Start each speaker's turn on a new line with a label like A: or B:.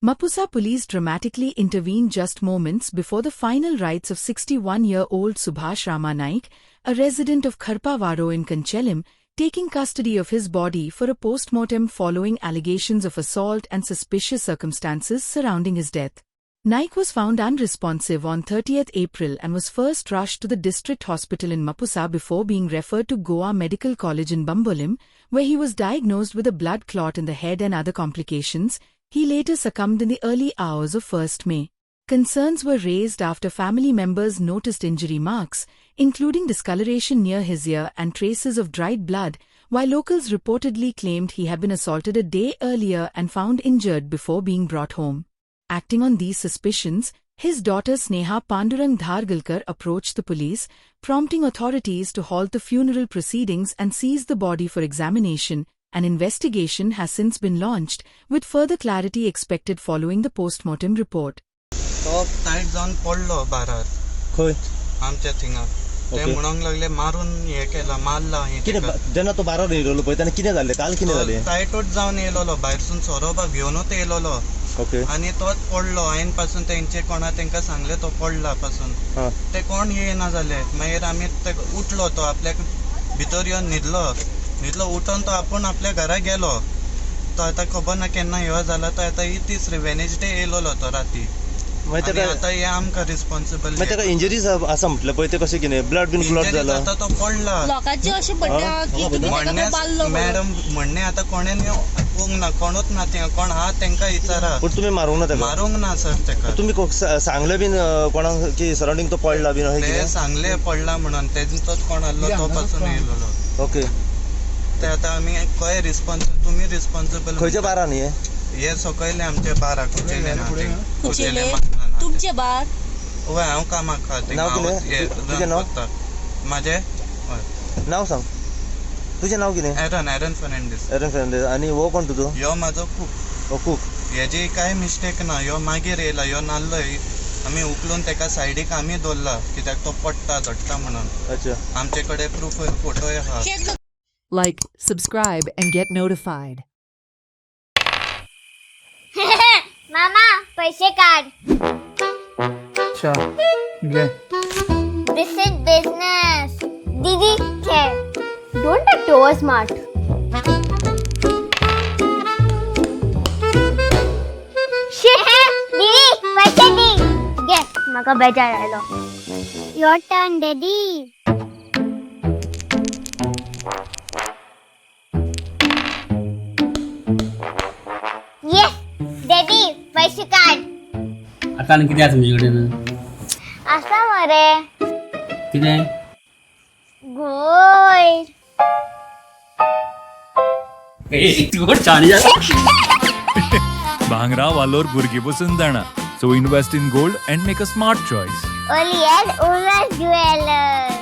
A: Mapusa police dramatically intervened just moments before the final rites of 61-year-old Subhash Rama Naik, a resident of Kharpavaro in Kanchelim, taking custody of his body for a post-mortem following allegations of assault and suspicious circumstances surrounding his death. Naik was found unresponsive on 30th April and was first rushed to the district hospital in Mapusa before being referred to Goa Medical College in Bambolim, where he was diagnosed with a blood clot in the head and other complications. He later succumbed in the early hours of 1st May. Concerns were raised after family members noticed injury marks, including discoloration near his ear and traces of dried blood, while locals reportedly claimed he had been assaulted a day earlier and found injured before being brought home. Acting on these suspicions, his daughter Sneha Pandurang Dhargalkar approached the police, prompting authorities to halt the funeral proceedings and seize the body for examination. An investigation has since been launched, with further clarity expected following the post-mortem report.
B: तो night जाऊन पडलो बारार
C: खंय
B: आमच्या थिंगा ते म्हणूंक लागले मारून हे केला मारला
C: कितें जेन्ना तो बारार येयलो पळय तेन्ना कितें जालें काल कितें जालें
B: टायटूच जावन येयलो भायरसून सोरोबा घेवनूच येयलो
C: ओके
B: आनी तोच पडलो हायेन पासून तेंचे कोणा तेंका सांगले तो पडला पासून ते कोण येयना जाले मागीर आमी उठलो तो आपल्याक भितर येवन न्हिदलो उठून तो आपूण आपल्या घरा गेलो तो आतां खबर ना केन्ना ह्यो जाला तो आतां ही तिसरी वेनेसडे येयलो तो राती आता हे आमकां रिस्पॉन्सिबल
C: मागीर तेका इंजरीज आसा म्हटलें पळय ते कशें कितें ब्लड बीन क्लॉट जाला
B: आता तो पडला
D: लोकांची अशी पडटा की तुम्ही ताका बाल्लो
B: मॅडम म्हणणे आता कोणेन येवंक ना कोणूच ना थिंगा कोण हा तेंका विचारा
C: पूण तुमी मारूंक ना तेका
B: मारूंक ना सर तेका
C: तुमी सांगले बीन कोणाक की सराउंडिंग तो पडला बीन अशें
B: ते
C: कितें
B: सांगले पडला म्हणून तेंचोच कोण आसलो तो पासून येयलो
C: ओके
B: ते आता आमी खंय तुमी रिस्पॉन्सिबल
C: खंयच्या बारान
B: हे सकयले आमचे बारा कुचेले
D: तुमचे बार
B: हय हांव कामाक
C: नांव कितें तुजें नांव
B: म्हाजें
C: नांव सांग तुजें नांव कितें
B: एरन फर्नांडीस
C: आनी हो कोण तुजो
B: ह्यो म्हाजो
C: कूक
B: हेजी काय मिस्टेक ना ह्यो मागीर येयला ह्यो नाल्लो आमी उखलून तेका सायडीक आमी दवरला कित्याक तो पडटा झडटा म्हणून
C: अच्छा
B: आमचे कडेन प्रूफ फोटोय आहा
E: Like, subscribe, and get notified.
F: मामा पैसे काढ
G: अच्छा घे
F: दिस इज बिझनेस दीदी खेळ डोंट ॲक्ट ओव्हर स्मार्ट दीदी पैसे दी घे म्हाका बेजार आयलो your turn daddy yes daddy पैसे काढ
H: आता आणि किती आहे तुमच्याकडे
F: असा मरे
H: किती आहे
F: गोड
H: छान
I: भांगरा वालोर भुरगी बसून जाणा so invest in gold and make a smart choice
F: ओलियर उलस ज्वेलर्स